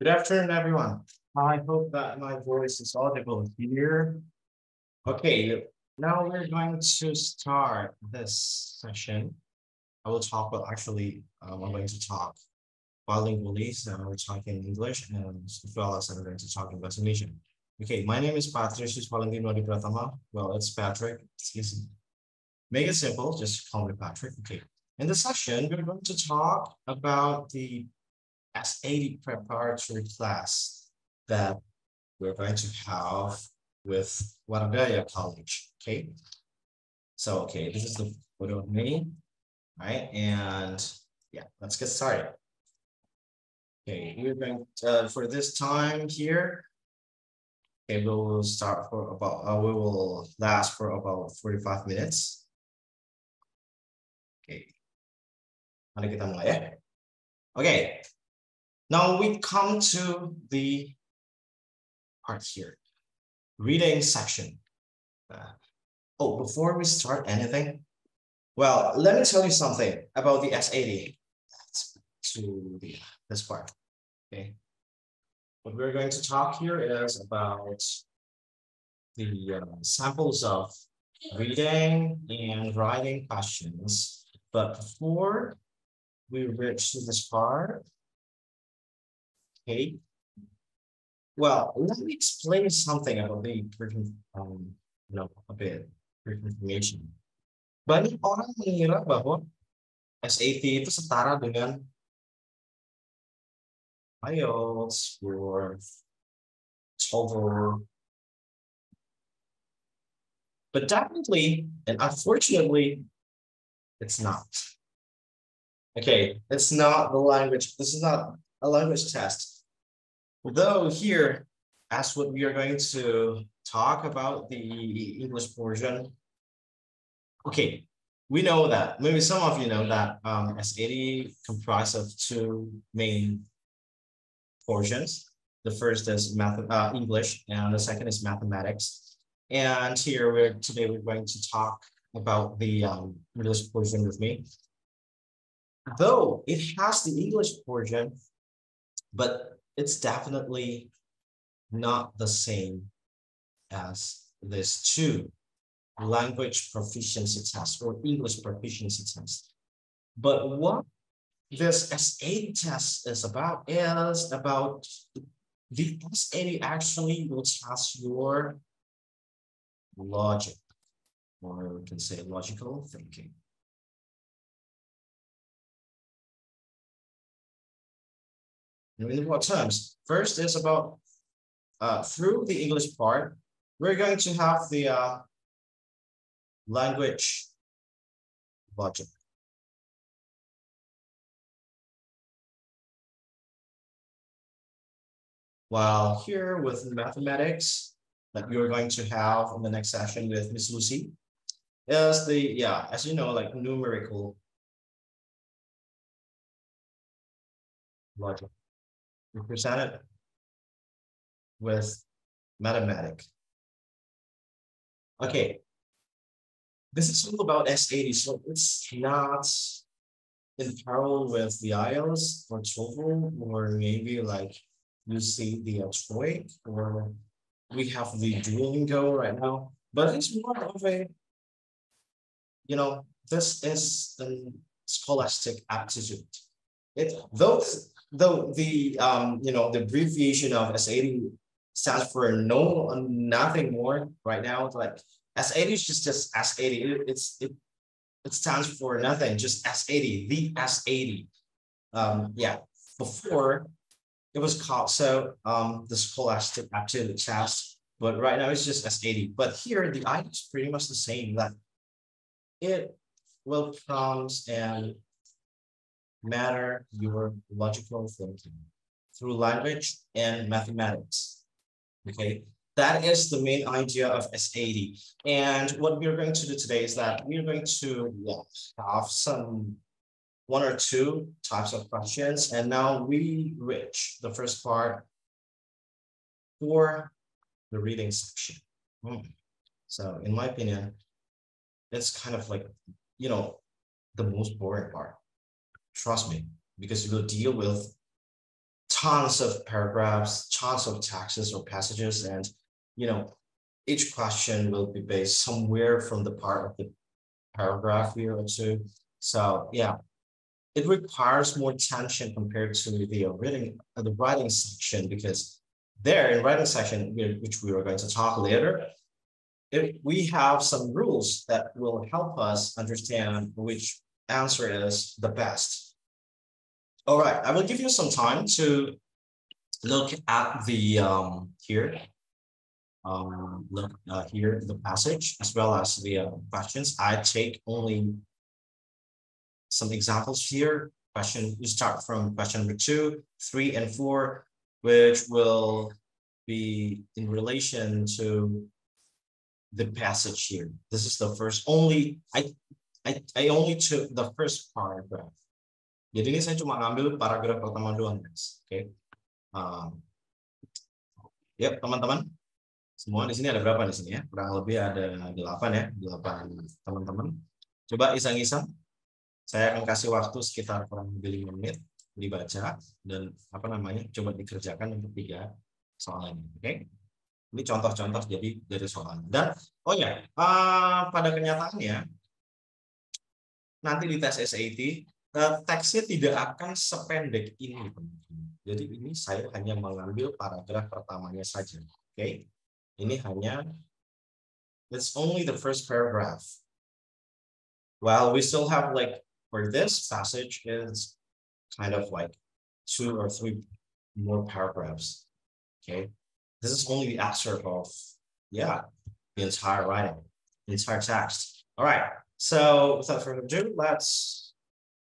Good afternoon, everyone. I hope that my voice is audible here. Okay, now we're going to start this session. I will talk, well, actually, I'm going to talk bilingually, so we're talking English, and as well as I'm going to talk in Indonesian. Okay, my name is Patricius Valentino Di Pratama. Well, it's Patrick. It's easy. Make it simple, just call me Patrick. Okay. In this session, we're going to talk about the S80 preparatory class that we're going to have with Wargaya College. Okay. So, okay, this is the photo of me, right? And yeah, let's get started. Okay, we're going to, for this time here, okay, we will start for about, we will last for about 45 minutes. Okay. Mari kita mulai ya. Okay. Now we come to the part here, reading section. Oh, before we start anything, well, let me tell you something about the S80 to this part. Okay. What we're going to talk here is about the samples of reading and writing questions. But before we reach to this part, okay, well, let me explain something about the a bit brief information. Banyak orang mengira bahwa SAT itu setara dengan IELTS or TOEFL. But definitely, and unfortunately, it's not. Okay, it's not the language. This is not a language test. Though here, as what we are going to talk about the English portion. Okay, we know that, maybe some of you know that S80 comprised of two main portions. The first is English, and the second is mathematics. And here today we're going to talk about the English portion with me. Though it has the English portion, but it's definitely not the same as these two language proficiency test or English proficiency test. But what this S80 test is about the S80 actually will test your logic, or we can say logical thinking. In what terms? First is about through the English part, we're going to have the language logic. While here with mathematics that you're going to have in the next session with Miss Lucy is the, as you know, like numerical logic. We present it with mathematics. Okay. This is all about S80, so it's not in parallel with the IELTS or TOEFL, or maybe like you see the TOEIC, or we have the Duolingo right now, but it's more of a, this is the scholastic aptitude. Though the the abbreviation of S80 stands for nothing more right now. It's like S80 is just S80. It stands for nothing, just S80, the S80. Before it was called the scholastic aptitude test, but right now it's just S80. But here the idea is pretty much the same, that it will prompt and matter your logical thinking through language and mathematics. Okay, that is the main idea of S80. And what we're going to do today is that we're going to have one or two types of questions. And now we reach the first part for the reading section. So in my opinion, it's kind of like, the most boring part. Trust me, because you will deal with tons of paragraphs, tons of texts or passages, and each question will be based somewhere from the part of the paragraph here or two. So yeah, it requires more attention compared to the writing section, because there in writing section, which we are going to talk later, we have some rules that will help us understand which answer is the best. All right, I will give you some time to look at the here. Look here the passage as well as the questions. I take only some examples here. You start from question number 2, 3, and 4, which will be in relation to the passage here. This is the first only. I only took the first paragraph. Jadi ini saya cuma ngambil paragraf pertama doang, guys. Oke. Yap, teman-teman. Semua di sini ada berapa di sini ya? Kurang lebih ada 8 ya, 8 teman-teman. Coba iseng-iseng. Saya akan kasih waktu sekitar kurang lebih 5 menit dibaca dan coba dikerjakan untuk 3 soal ini. Oke. Ini contoh-contoh jadi dari soal. Dan pada kenyataannya nanti di tes SAT teksnya tidak akan sependek ini. Jadi ini saya hanya mengambil paragraf pertamanya saja. Oke. Ini hanya it's only the first paragraph. Well, we still have for this passage is kind of 2 or 3 more paragraphs. Okay. This is only the excerpt of the entire writing, the entire text. All right. So without further ado, let's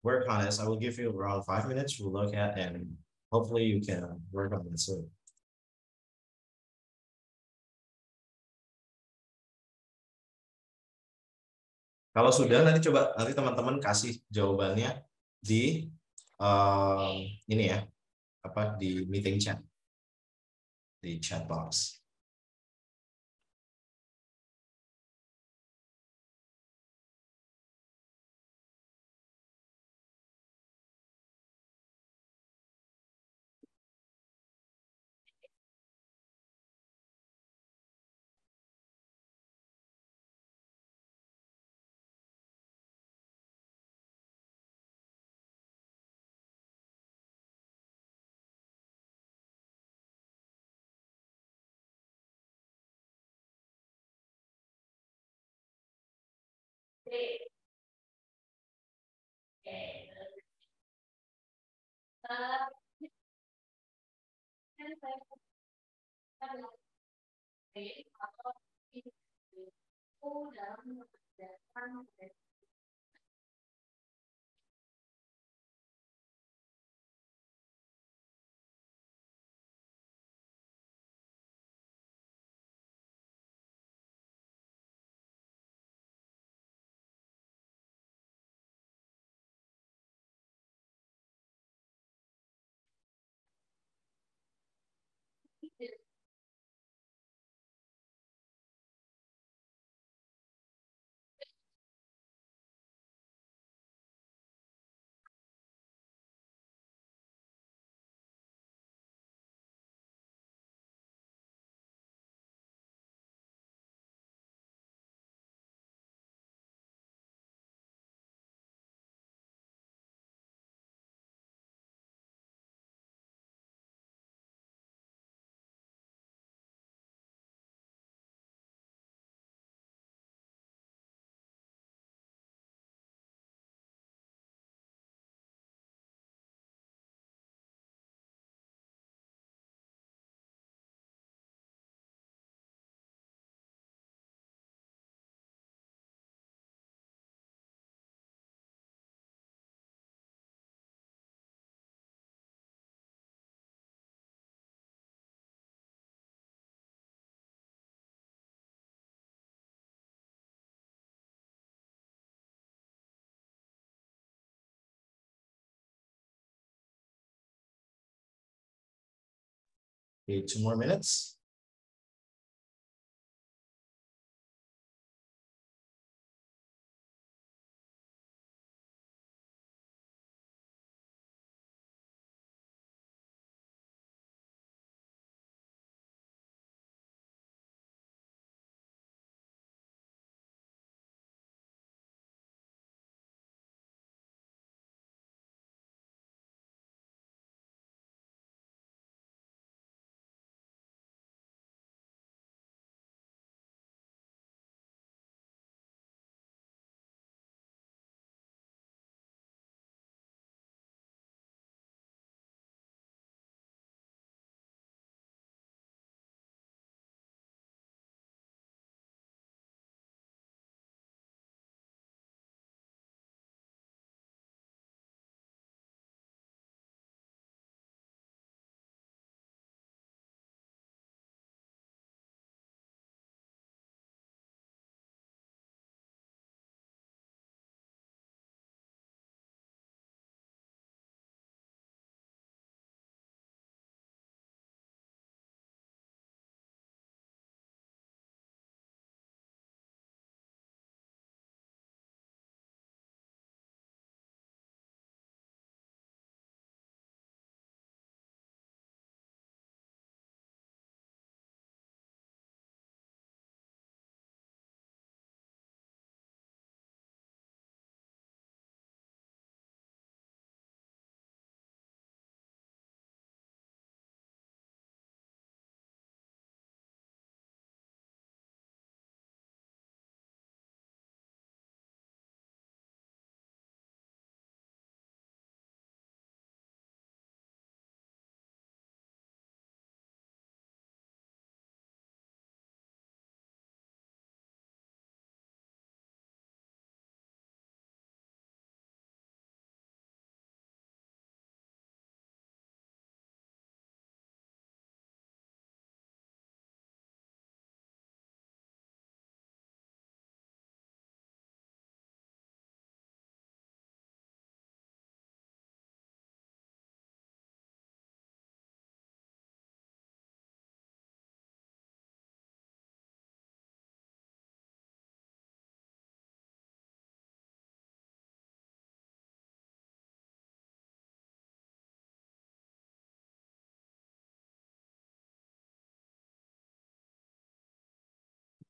work on this. I will give you around 5 minutes to look at, and hopefully you can work on this soon. Kalau sudah, nanti teman-teman kasih jawabannya di ini ya, di meeting chat, di chat box. Okay, 2 more minutes.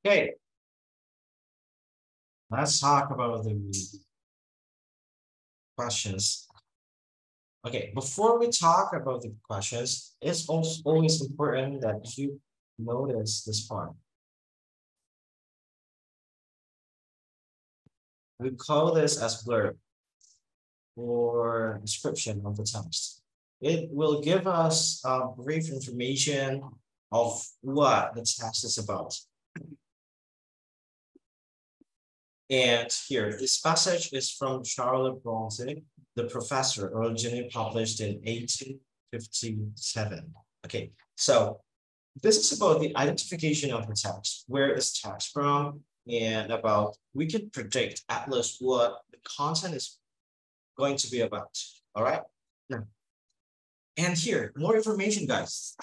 Okay, let's talk about the questions. Okay, before we talk about the questions, it's also always important that you notice this part. We call this as blurb or description of the text. It will give us brief information of what the text is about. And here, this passage is from Charlotte Bronte, the professor, originally published in 1857. Okay, so this is about the identification of the text. Where is text from? And about, we can predict at least what the content is going to be about. All right. Now, and here, more information, guys.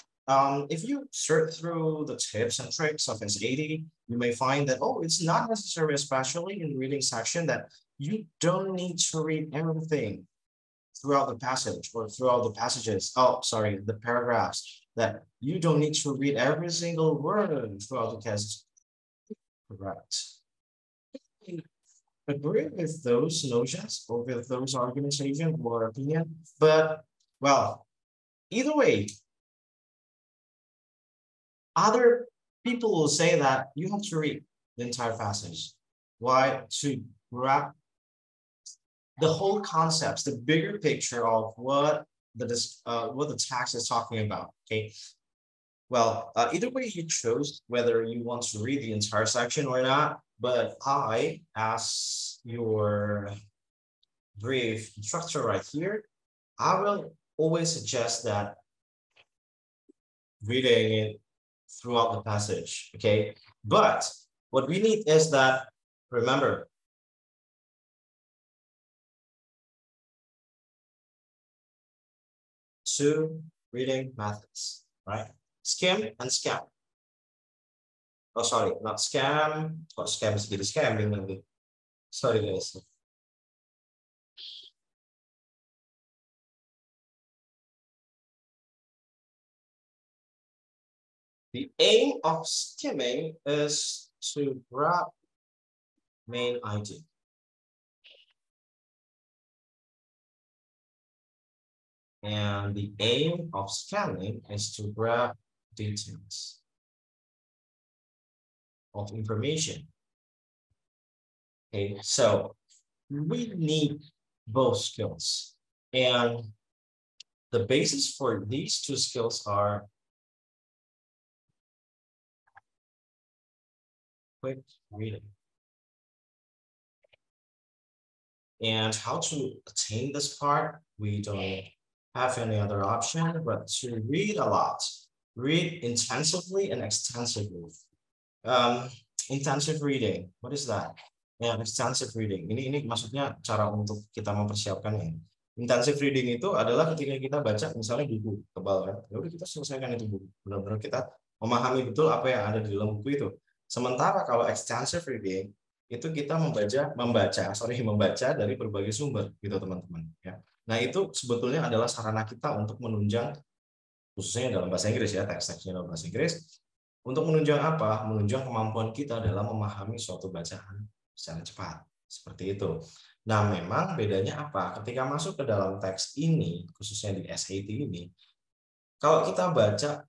If you search through the tips and tricks of S80, you may find that, oh, it's not necessary, especially in the reading section, that you don't need to read everything throughout the passage or throughout the passages. Oh, sorry, the paragraphs, that you don't need to read every single word throughout the text. Correct. Agree with those notions or with those argumentation or opinion, but well, either way, other people will say that you have to read the entire passage. Why? To grab the whole concepts, the bigger picture of what the text is talking about. Okay. Well, either way you chose whether you want to read the entire section or not, but I, as your brief instructor right here, I will always suggest that reading it throughout the passage, okay? But what we need is that, remember, two reading methods, right? Skim and scam. Oh, sorry, not scam. Kok scam jadi scamming nanti. Sorry, guys. The aim of skimming is to grab main idea. And the aim of scanning is to grab details of information. Okay, so we need both skills. And the basis for these two skills are quick reading. And how to attain this part, we don't have any other option but to read a lot. Read intensively and extensively. Intensive reading, what is that? Extensive reading. Ini maksudnya cara untuk kita mempersiapkannya. Intensive reading itu adalah ketika kita baca misalnya buku tebal kan, ya udah kita selesaikan itu buku. Benar-benar kita memahami betul apa yang ada di dalam buku itu. Sementara kalau extensive reading itu kita membaca dari berbagai sumber gitu teman-teman ya. Nah, itu sebetulnya adalah sarana kita untuk menunjang, khususnya dalam bahasa Inggris ya, teks-teksnya dalam bahasa Inggris, untuk menunjang apa? Menunjang kemampuan kita dalam memahami suatu bacaan secara cepat. Seperti itu. Nah, memang bedanya apa? Ketika masuk ke dalam teks ini, khususnya di SAT ini, kalau kita baca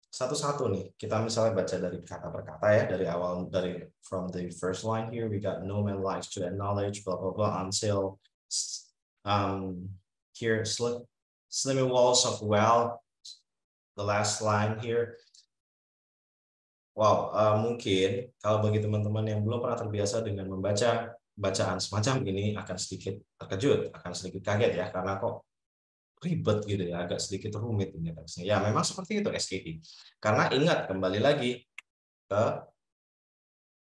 satu-satu nih, kita misalnya baca dari kata per kata ya, dari awal, dari from the first line here, we got no man likes to acknowledge, blah, blah, blah, until here, slimy walls of well, the last line here. Wow, mungkin kalau bagi teman-teman yang belum pernah terbiasa dengan membaca bacaan semacam ini akan sedikit terkejut, akan sedikit kaget ya, karena kok ribet gitu ya, agak sedikit rumit ini teksnya. Ya, memang seperti itu SAT. Karena ingat, kembali lagi ke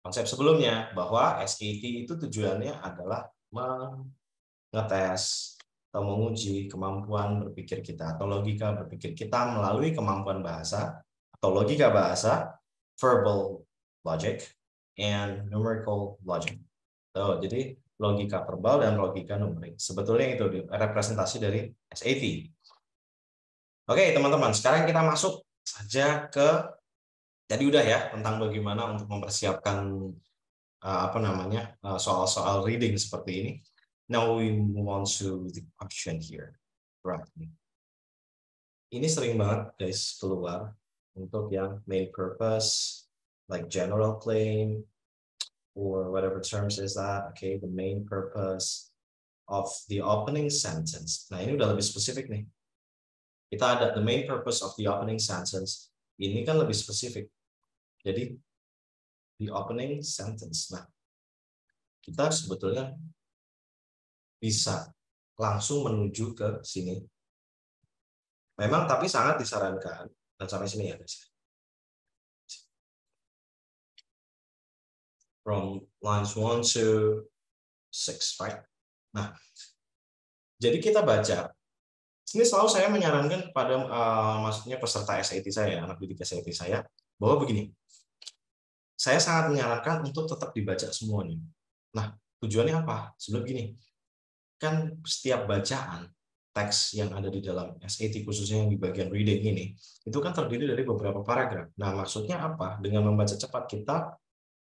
konsep sebelumnya, bahwa SAT itu tujuannya adalah mengetes atau menguji kemampuan berpikir kita atau logika berpikir kita melalui kemampuan bahasa atau logika bahasa, verbal logic, and numerical logic. Jadi logika verbal dan logika numerik. Sebetulnya itu representasi dari SAT. Oke, teman-teman, sekarang kita masuk saja ke Jadi udah ya tentang bagaimana untuk mempersiapkan soal-soal reading seperti ini. Now we move on to the question here. Right. Ini sering banget guys keluar untuk yang main purpose, like general claim, or whatever terms is that. Okay, the main purpose of the opening sentence. Nah ini udah lebih spesifik nih. Kita ada the main purpose of the opening sentence. Ini kan lebih spesifik. Jadi the opening sentence. Nah, kita sebetulnya bisa langsung menuju ke sini. Memang tapi sangat disarankan dan sampai sini ya guys. From lines 1 to 6, right? Nah, jadi kita baca. Ini selalu saya menyarankan kepada maksudnya peserta SAT saya, anak didik SAT saya, bahwa begini. Saya sangat menyarankan untuk tetap dibaca semuanya. Nah, tujuannya apa? Sebelum gini, kan setiap bacaan teks yang ada di dalam SAT khususnya yang di bagian reading ini itu kan terdiri dari beberapa paragraf. Nah, maksudnya apa? Dengan membaca cepat kita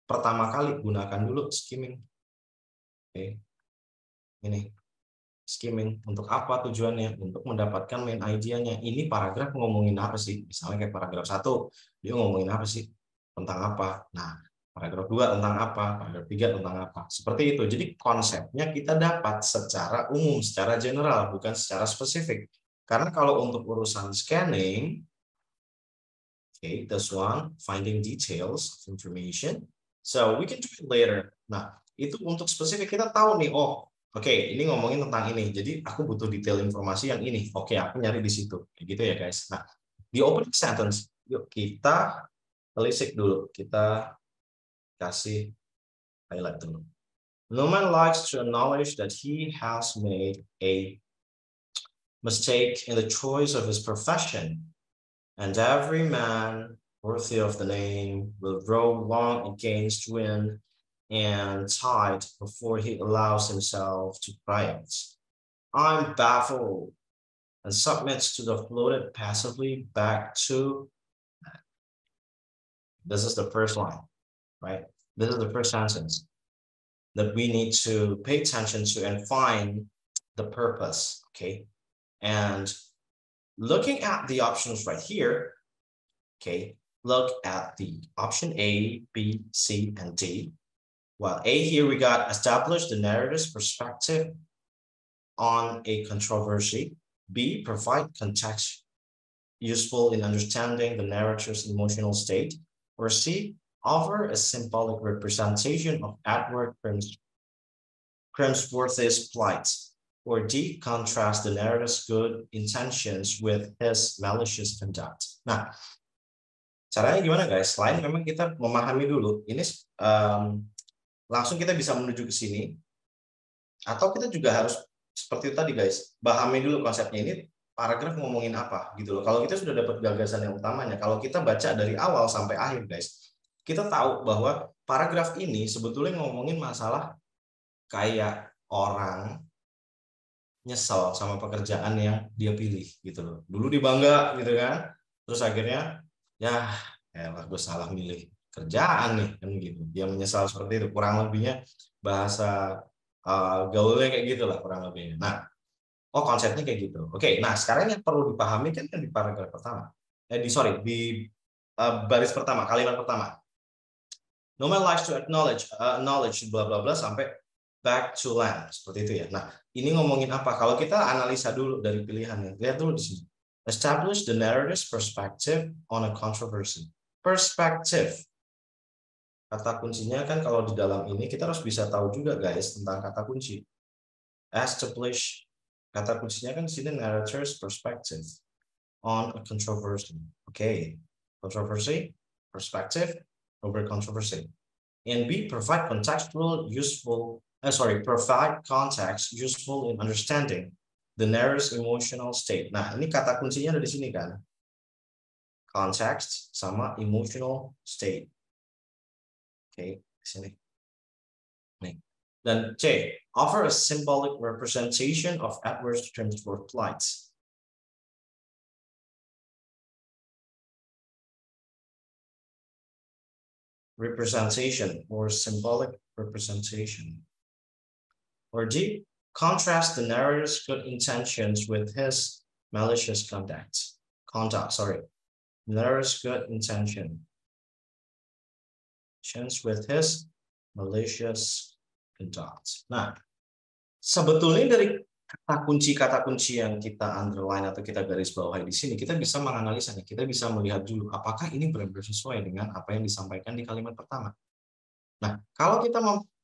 pertama kali gunakan dulu skimming. Oke. Ini skimming untuk apa tujuannya? Untuk mendapatkan main idea-nya. Ini paragraf ngomongin apa sih? Misalnya kayak paragraf 1, dia ngomongin apa sih? Tentang apa? Nah, paragraf 2 tentang apa? Paragraf 3 tentang apa? Seperti itu. Jadi konsepnya kita dapat secara umum, secara general, bukan secara spesifik. Karena kalau untuk urusan scanning, okay, this one, finding details of information. So we can do it later. Nah, itu untuk spesifik kita tahu nih, oh, oke, ini ngomongin tentang ini. Jadi aku butuh detail informasi yang ini. Oke, aku nyari di situ. Kayak gitu ya, guys. Nah, di opening sentence, yuk kita telisik dulu. Kita kasih highlight dulu. No man likes to acknowledge that he has made a mistake in the choice of his profession, and every man worthy of the name will row long against wind and tide before he allows himself to triumph. I'm baffled and submits to the floated passively back to. This is the first line, right? This is the first sentence that we need to pay attention to and find the purpose, okay? And looking at the options right here, okay, look at the option A, B, C, and D. Well, A here we got establish the narrative's perspective on a controversy. B, provide context useful in understanding the narrator's emotional state. Or C, offer a symbolic representation of Edward Crimsworth's plight. Or D, contrast the narrator's good intentions with his malicious conduct. Nah, caranya gimana guys? Selain memang kita memahami dulu, ini langsung kita bisa menuju ke sini, atau kita juga harus seperti itu tadi guys, pahami dulu konsepnya ini paragraf ngomongin apa gitu loh. Kalau kita sudah dapat gagasan yang utamanya, kalau kita baca dari awal sampai akhir guys, kita tahu bahwa paragraf ini sebetulnya ngomongin masalah kayak orang nyesel sama pekerjaan yang dia pilih gitu loh. Dulu dibangga gitu kan, terus akhirnya ya gue salah milih kerjaan nih kan gitu. Dia menyesal seperti itu, kurang lebihnya bahasa gaulnya kayak gitulah kurang lebihnya. Nah, oh konsepnya kayak gitu. Oke, nah sekarang yang perlu dipahami kan di paragraf pertama. Di baris pertama, kalimat pertama. No man likes to acknowledge bla bla bla sampai back to land seperti itu ya. Nah, ini ngomongin apa? Kalau kita analisa dulu dari pilihannya, lihat dulu di sini. Establish the narrative's perspective on a controversy. Perspective. Kata kuncinya kan kalau di dalam ini kita harus bisa tahu juga guys tentang kata kunci. Establish. Kata kuncinya kan di sini narrator's perspective on a controversy. Okay. Controversy, perspective over controversy. And B, provide provide context useful in understanding the narrator's emotional state. Nah, ini kata kuncinya ada di sini kan. Context sama emotional state. Oke, di sini. Nih. Dan C, offer a symbolic representation of Edward Crimsworth's plight. representation or symbolic representation. Or D, contrast the narrator's good intentions with his malicious conduct. Narrator's good intentions with his malicious conduct. Nah, sebetulnya dari kata kunci yang kita underline atau kita garis bawahi di sini, kita bisa menganalisanya. Kita bisa melihat dulu apakah ini benar-benar sesuai dengan apa yang disampaikan di kalimat pertama. Nah, kalau kita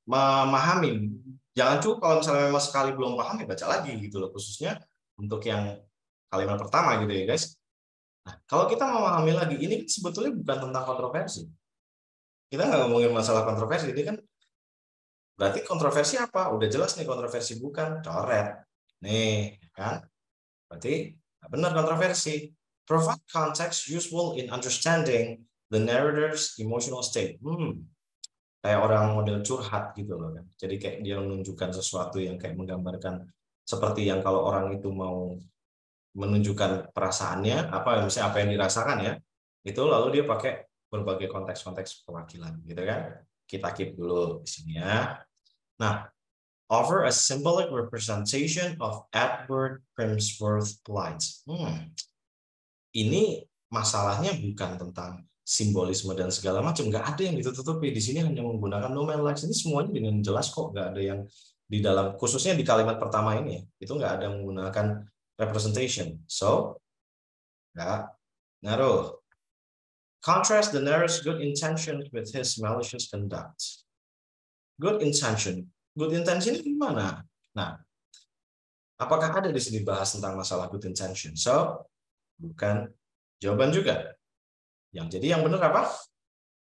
memahami, jangan cukup kalau misalnya memang sekali belum paham ya baca lagi gitu loh, khususnya untuk yang kalimat pertama gitu ya guys. Nah, kalau kita memahami lagi, ini sebetulnya bukan tentang kontroversi. Kita nggak ngomongin masalah kontroversi, ini kan berarti kontroversi apa? Udah jelas nih kontroversi, bukan coret. Nih, kan? Berarti benar kontroversi. Provide context useful in understanding the narrator's emotional state. Kayak orang model curhat gitu loh kan. Jadi kayak dia menunjukkan sesuatu yang kayak menggambarkan seperti yang kalau orang itu mau menunjukkan perasaannya, misalnya apa yang dirasakan ya, itu lalu dia pakai berbagai konteks-konteks perwakilan gitu kan. Kita keep dulu di sini ya. Nah, offer a symbolic representation of Edward Crimsworth plight. Ini masalahnya bukan tentang simbolisme dan segala macam, nggak ada yang ditutupi di sini, hanya menggunakan nomen like. Ini semuanya dengan jelas kok, nggak ada yang di dalam, khususnya di kalimat pertama ini itu nggak ada menggunakan representation, so nggak ngaruh. Contrast the narrator's good intention with his malicious conduct. Good intention gimana? Nah, apakah ada di sini bahas tentang masalah good intention? So bukan jawaban juga. Jadi yang benar apa?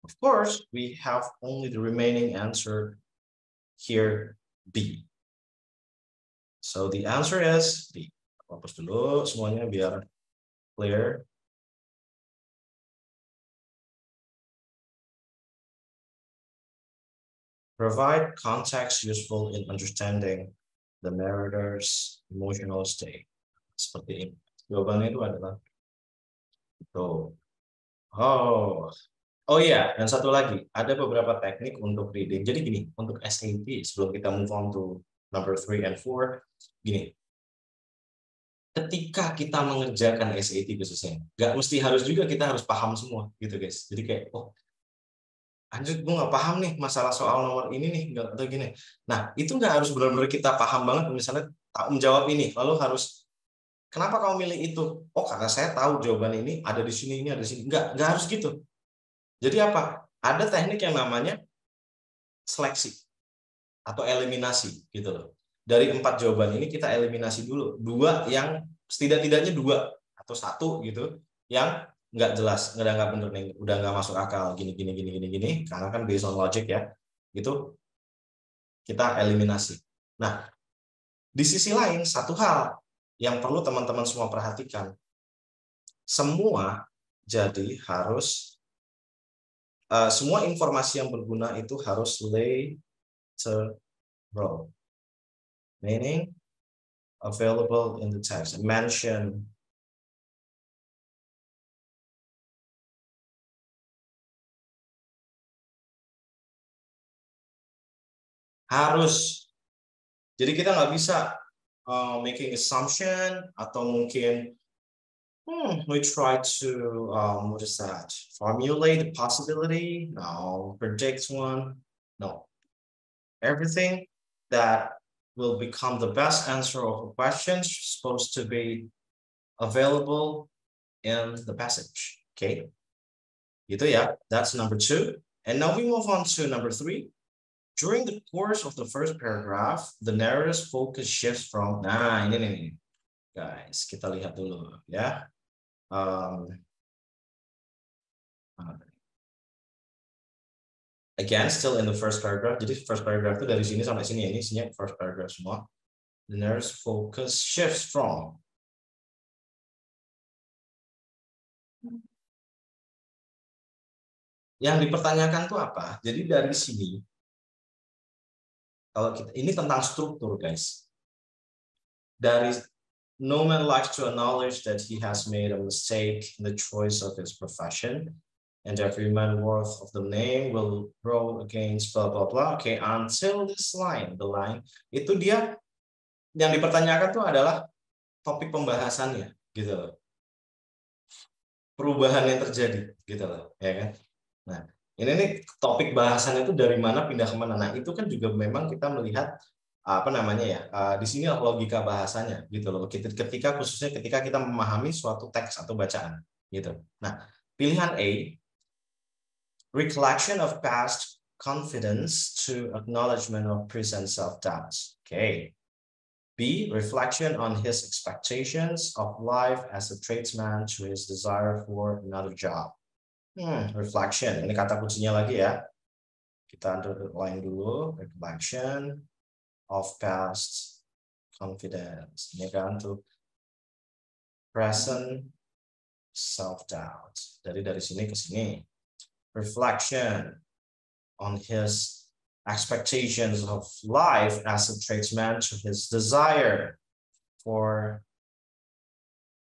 Of course, we have only the remaining answer here, B. So the answer is B. Hapus dulu semuanya biar clear. Provide context useful in understanding the narrator's emotional state. Seperti ini. Jawabannya itu adalah itu. Oh iya, dan satu lagi, ada beberapa teknik untuk reading. Jadi gini, untuk SAT, sebelum kita move on to number 3 and 4, gini. Ketika kita mengerjakan SAT khususnya, nggak mesti harus juga kita harus paham semua, gitu guys. Jadi kayak, anjir, gue nggak paham nih masalah soal nomor ini nih, atau gini. Nah, itu nggak harus benar-benar kita paham banget, misalnya tak menjawab ini, lalu harus, kenapa kamu milih itu? Oh, karena saya tahu jawaban ini ada di sini, ini ada di sini. Nggak harus gitu. Jadi apa? Ada teknik yang namanya seleksi atau eliminasi gitu loh. Dari 4 jawaban ini kita eliminasi dulu 2 yang setidak-tidaknya 2 atau 1 gitu yang nggak jelas, nggak bener nih, udah nggak masuk akal, gini karena kan based on logic ya, itu kita eliminasi. Nah, di sisi lain satu hal yang perlu teman-teman semua perhatikan, semua jadi harus semua informasi yang berguna itu harus literal, meaning available in the text, mention. Harus. Jadi kita nggak bisa making assumption atau mungkin we try to what is that? Formulate the possibility. No, predict one. No. Everything that will become the best answer of a question is supposed to be available in the passage. Okay. Gitu ya. That's number 2. And now we move on to number 3. During the course of the first paragraph, the narrator's focus shifts from, nah ini nih, guys, kita lihat dulu ya. Again, still in the first paragraph. Jadi first paragraph itu dari sini sampai sini, ini isinya first paragraph semua. The narrator's focus shifts from. Yang dipertanyakan itu apa? Jadi dari sini, kalau kita, ini tentang struktur, guys. Dari no man likes to acknowledge that he has made a mistake in the choice of his profession. and every man worth of the name will row against blah blah blah. Oke, until this line, the line itu dia yang dipertanyakan tuh adalah topik pembahasannya, gitu loh. Perubahan yang terjadi, gitu loh, ya kan? Nah, ini nih topik bahasan itu dari mana pindah kemana. Nah, itu kan juga memang kita melihat apa namanya ya, di sini logika bahasanya, gitu loh. Ketika khususnya ketika kita memahami suatu teks atau bacaan, gitu. Nah, pilihan A, recollection of past confidence to acknowledgement of present self-doubts. Okay. B, reflection on his expectations of life as a tradesman to his desire for another job. Reflection, ini kata kuncinya lagi ya. Kita underline dulu, reflection of past confidence. Ini kan tuh present self-doubt. Dari sini ke sini. Reflection on his expectations of life as a tradesman to his desire for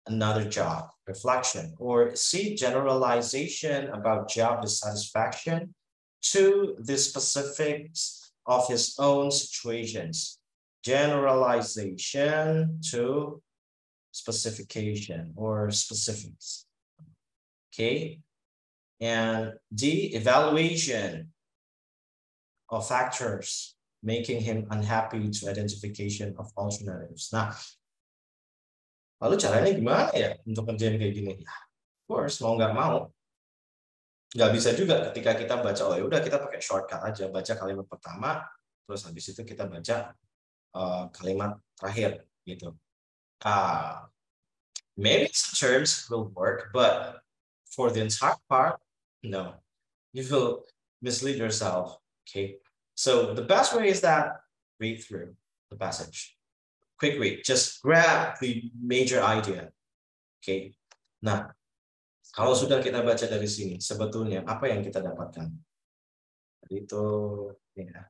another job. Reflection. Or C, generalization about job dissatisfaction to the specifics of his own situations. Generalization to specification or specifics. Okay. And D, evaluation of factors making him unhappy to identification of alternatives. Nah, lalu caranya gimana ya untuk kerjain kayak gini? Ya, of course, mau nggak mau, nggak bisa juga ketika kita baca, oh ya udah kita pakai shortcut aja, baca kalimat pertama, terus habis itu kita baca kalimat terakhir, gitu. Maybe some terms will work, but for the entire part, no. You will mislead yourself. Okay, so the best way is that read through the passage. Quick read, just grab the major idea. Okay, nah, kalau sudah kita baca dari sini, sebetulnya apa yang kita dapatkan? Jadi itu, ya.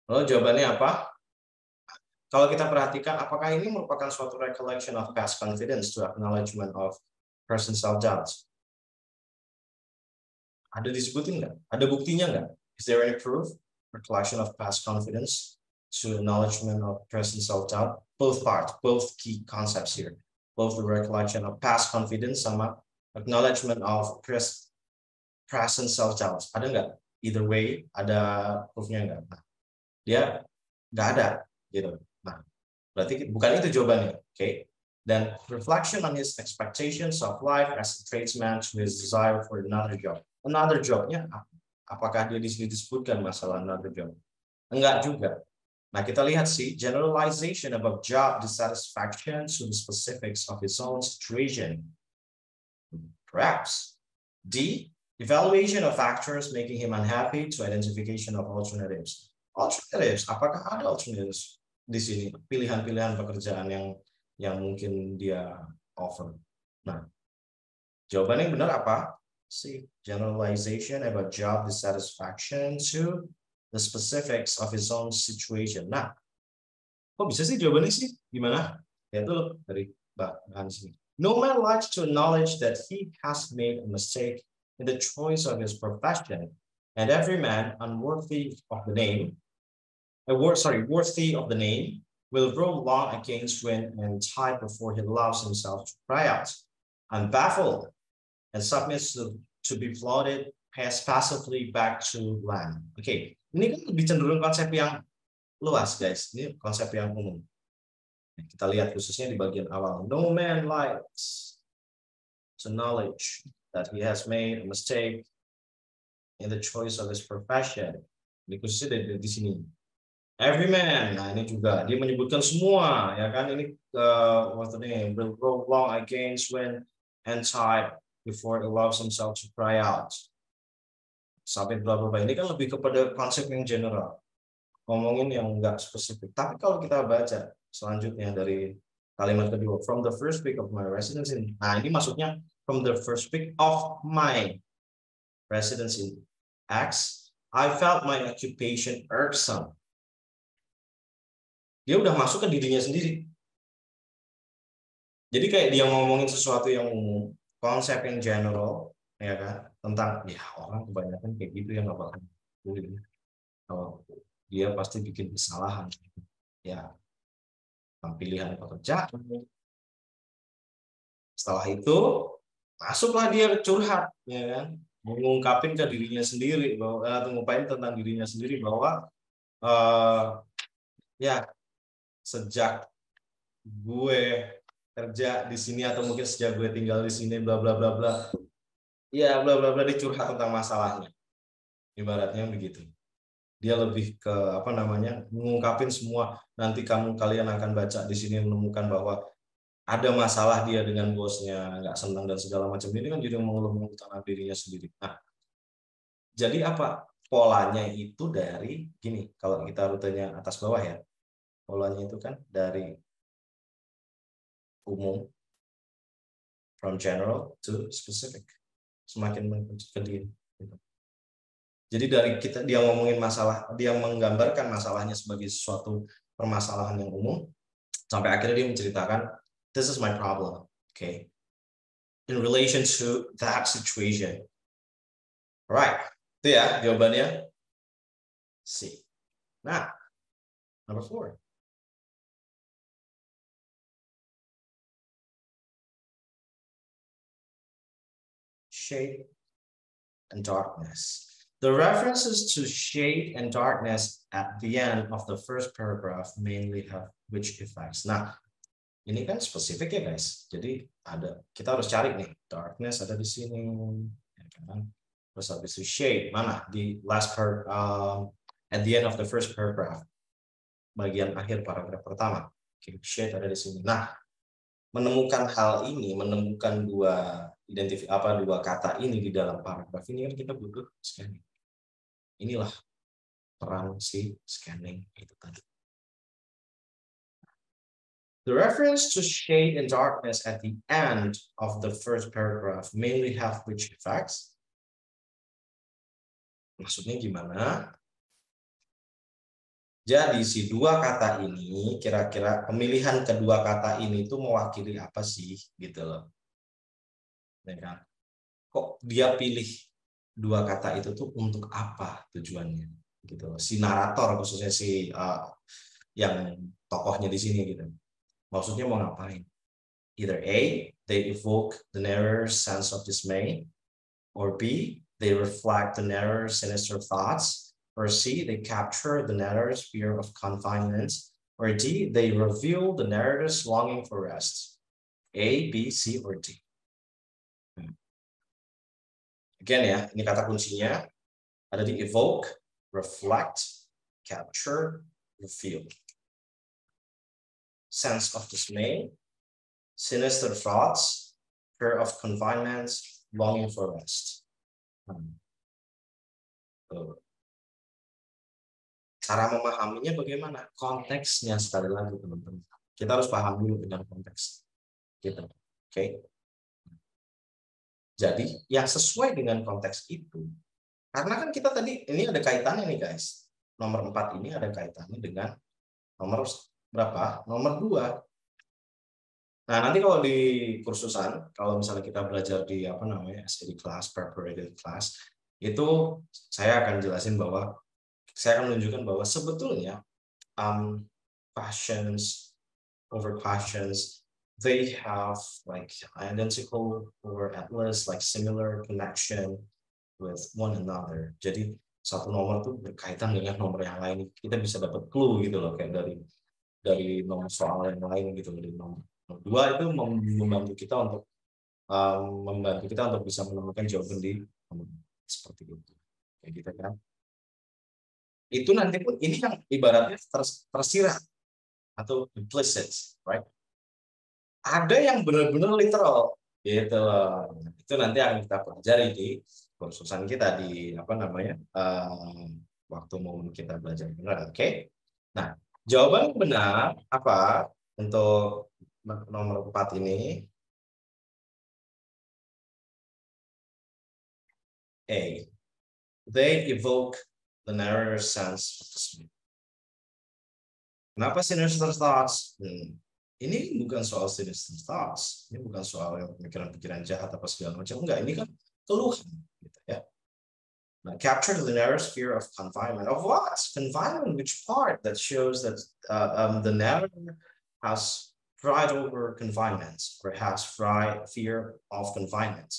Lalu jawabannya apa? Kalau kita perhatikan, apakah ini merupakan suatu recollection of past confidence to acknowledgement of present self-doubts? Ada disebutin nggak? Ada buktinya nggak? Is there any proof? Recollection of past confidence to acknowledgement of present self-doubt? Both parts, both key concepts here. Both the recollection of past confidence sama acknowledgement of present self-doubt. Ada nggak? Either way, ada proofnya nggak? Nah, dia nggak ada, gitu. Nah, berarti bukan itu jawabannya, oke? Okay? Dan reflection on his expectations of life as a tradesman to his desire for another job. Another jobnya, apakah dia di sini disebutkan masalah another job? Enggak juga. Nah, kita lihat sih, generalization about job dissatisfaction to the specifics of his own situation. Perhaps. D, evaluation of factors making him unhappy to identification of alternatives. Alternatives, apakah ada alternatives di sini? Pilihan-pilihan pekerjaan yang mungkin dia offer. Nah, jawaban yang benar apa? C, generalization about job dissatisfaction to the specifics of his own situation. Nah, kok bisa sih jawabannya sih? Gimana? Ya itu dari bahan sini. No man likes to acknowledge that he has made a mistake in the choice of his profession, and every man unworthy of the name, worthy of the name, will roll long against wind and tide before he allows himself to cry out, "I'm baffled," and submits to be floated passively back to land. Oke, ini kan lebih cenderung konsep yang luas, guys. Ini konsep yang umum. Kita lihat khususnya di bagian awal. No man likes to acknowledge that he has made a mistake in the choice of his profession. Ini khususnya di sini. Every man, nah ini juga dia menyebutkan semua, ya kan? Ini what's the name? Will roll long against wind and tide before he allows himself to cry out. Sampai bla bla bla. Ini kan lebih kepada konsep yang general, ngomongin yang enggak spesifik. Tapi kalau kita baca selanjutnya dari kalimat kedua, from the first week of my residence in, nah ini maksudnya from the first week of my residence in X, I felt my occupation irksome. dia udah masuk ke dirinya sendiri. Jadi kayak dia ngomongin sesuatu yang umum, konsep yang general, ya kan, tentang ya orang kebanyakan kayak gitu yang nggak bakal kalau dia pasti bikin kesalahan, ya pilihan pekerjaan. Setelah itu masuklah dia curhat, ya kan, mengungkapin ke dirinya sendiri bahwa atau ngupain tentang dirinya sendiri bahwa ya sejak gue kerja di sini atau mungkin sejak gue tinggal di sini bla bla bla bla, ya bla bla bla, dicurhat tentang masalahnya, ibaratnya begitu. Dia lebih ke apa namanya, mengungkapin semua. Nanti kalian akan baca di sini menemukan bahwa ada masalah dia dengan bosnya, nggak senang dan segala macam. Ini kan jadi mengeluh tentang dirinya sendiri. Nah, jadi apa polanya itu dari gini, kalau kita rutenya atas bawah ya, polanya itu kan dari umum, from general to specific, semakin mengerucut ke dia. Jadi dari kita dia ngomongin masalah, dia menggambarkan masalahnya sebagai suatu permasalahan yang umum, sampai akhirnya dia menceritakan, this is my problem, okay, in relation to that situation. Right, itu ya jawabannya C. Nah, number 4. Shade and darkness. The references to shade and darkness at the end of the first paragraph mainly have which effects. Nah, ini kan spesifik ya guys. Jadi kita harus cari nih, darkness ada di sini, ya kan? Terus habis itu shade mana di at the end of the first paragraph, bagian akhir paragraf pertama. Shade ada di sini. Nah, menemukan hal ini, menemukan dua kata ini di dalam paragraf ini kan kita butuh scanning. Inilah peran si scanning itu tadi. The reference to shade and darkness at the end of the first paragraph mainly have which effects? Maksudnya gimana? Jadi si dua kata ini, kira-kira pemilihan kedua kata ini itu mewakili apa sih, gitu loh. Ya kan? Kok dia pilih dua kata itu tuh untuk apa tujuannya, gitu loh. Si narator khususnya si yang tokohnya di sini gitu. Maksudnya mau ngapain? Either A, they evoke the narrator's sense of dismay, or B, they reflect the narrator's sinister thoughts, or C, they capture the narrator's fear of confinement, or D, they reveal the narrator's longing for rest. A, B, C, or D. Again ya, ini kata kuncinya ada di evoke, reflect, capture, reveal. Sense of dismay, sinister thoughts, fear of confinement, longing for rest. Cara memahaminya bagaimana? Konteksnya sekali lagi teman-teman. Kita harus paham dulu dengan konteks. Gitu. Oke. Jadi yang sesuai dengan konteks itu, karena kan kita tadi ini ada kaitannya nih guys. Nomor 4 ini ada kaitannya dengan nomor berapa? Nomor 2. Nah, nanti kalau di kursusan, kalau misalnya kita belajar di apa namanya, SED class, preparatory class, itu saya akan jelasin bahwa saya akan menunjukkan bahwa sebetulnya passions over passions, they have like identical or at least like similar connection with one another. Jadi satu nomor tuh berkaitan dengan nomor yang lain. Kita bisa dapat clue gitu loh, kayak dari nomor soal yang lain gitu. Dari nomor 2 itu membantu kita untuk bisa menemukan jawaban di seperti itu. Kayak gitu kan. Itu nanti pun ini yang ibaratnya tersirat atau implicit, right? Ada yang benar-benar literal, gitu. Itu nanti akan kita pelajari di kursusan kita di apa namanya waktu momen kita belajar benar, oke? Nah, jawaban benar apa untuk nomor 4 ini? A. They evoke the narrator's sense of dismay. Kenapa sinister thoughts? Ini bukan soal sinister thoughts. Ini bukan soal yang pikiran-pikiran jahat apa segala macam. Enggak, ini kan keluhan. Gitu ya. Now, capture the narrator's fear of confinement. Of what? Confinement, which part? That shows that the narrator has pride over confinement, or has fear of confinement.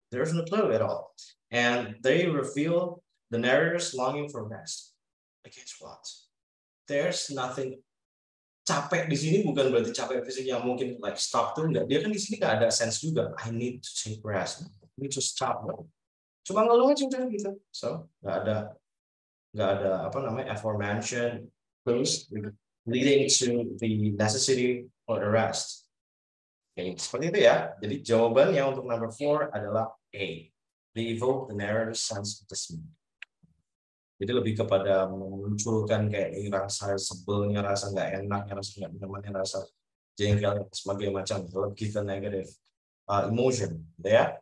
There's no clue at all. And they reveal the narrator's longing for rest. Against what? There's nothing. Capek di sini bukan berarti capek fisik yang mungkin like stop tuh enggak. Dia kan di sini nggak ada sense juga. I need to take rest. I need to stop. Cuma ngeluh aja udah gitu. So nggak ada apa namanya aforementioned clues leading to the necessity for a rest. Oke, seperti itu ya. Jadi jawabannya untuk number 4 adalah A. They evoke the narrator's sense of dismay. Jadi lebih kepada memunculkan kayak rasa sebelnya, rasa nggak enaknya, rasa nggak nyamannya, rasa jengkel dan sebagainya macam. Lebih ke negative emotion, gitu ya.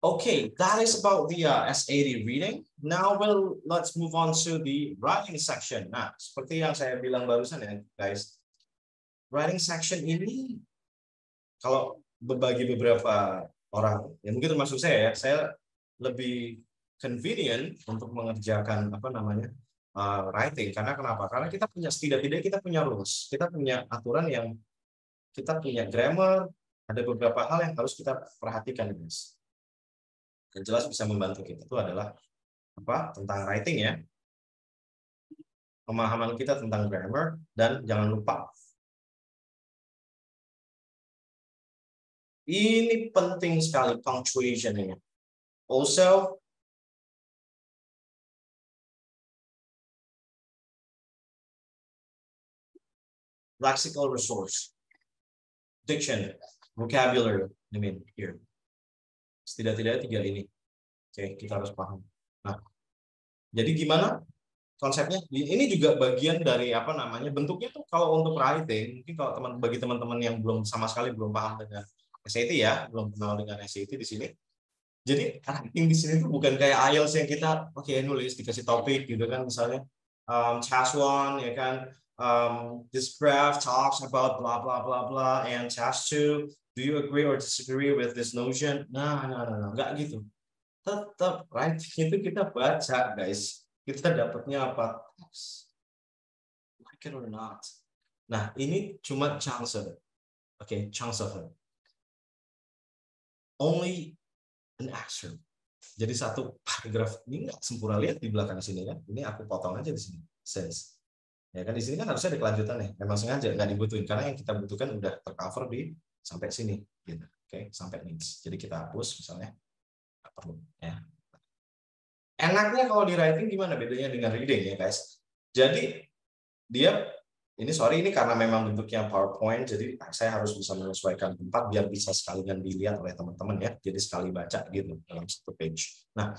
Okay, that is about the S80 reading. Now let's move on to the writing section. Nah, seperti yang saya bilang barusan ya, guys. Writing section ini kalau bagi beberapa orang, ya mungkin termasuk saya ya, saya lebih convenient untuk mengerjakan apa namanya writing. Karena kenapa? Karena kita punya setidaknya kita punya rules, kita punya aturan yang kita punya grammar, ada beberapa hal yang harus kita perhatikan, guys. Yang jelas bisa membantu kita itu adalah apa? Tentang writing ya, pemahaman kita tentang grammar, dan jangan lupa ini penting sekali punctuation ini. Also, lexical resource, diction, vocabulary, I mean here. Setidaknya 3 ini. Oke, kita harus paham. Nah, jadi gimana konsepnya? Ini juga bagian dari apa namanya bentuknya tuh kalau untuk writing, mungkin kalau bagi teman-teman yang belum sama sekali belum paham dengan SAT ya, belum kenal dengan SAT di sini. Jadi writing di sini tuh bukan kayak IELTS yang kita nulis dikasih topik gitu kan, misalnya task 1 ya kan, this graph talks about blah blah blah blah, and task 2, do you agree or disagree with this notion? Nah, nggak gitu. Tetap writing itu kita baca, guys. Kita dapatnya apa? Like it or not. Nah, ini cuma chunks of it. Oke, chunks of it. Only an excerpt. Jadi satu paragraf ini nggak sempurna, lihat di belakang sini kan. Ini aku potong aja di sini. Sense. Ya kan di sini kan harusnya ada kelanjutannya. Memang sengaja nggak dibutuhin karena yang kita butuhkan udah tercover di sampai sini gitu. Oke, sampai needs. Jadi kita hapus misalnya. Nggak perlu ya. Enaknya kalau di writing gimana bedanya dengan reading ya, guys? Jadi dia ini karena memang bentuknya PowerPoint, jadi saya harus bisa menyesuaikan tempat biar bisa sekalian dilihat oleh teman-teman ya. Jadi sekali baca gitu dalam satu page. Nah,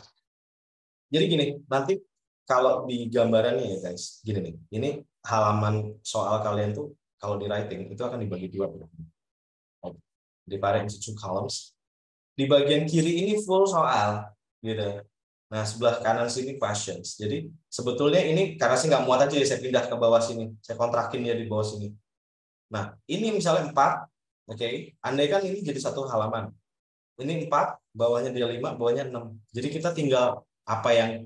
jadi gini, nanti kalau di gambarannya ya guys, gini nih. Ini halaman soal kalian tuh kalau di writing itu akan dibagi 2. Divided into 2 columns. Di bagian kiri ini full soal gitu. Nah, sebelah kanan sini questions. Jadi sebetulnya ini karena saya nggak muat aja ya, saya pindah ke bawah sini. Saya kontrakin dia di bawah sini. Nah, ini misalnya 4. Oke. Andai kan ini jadi satu halaman. Ini 4, bawahnya dia 5, bawahnya 6. Jadi kita tinggal apa yang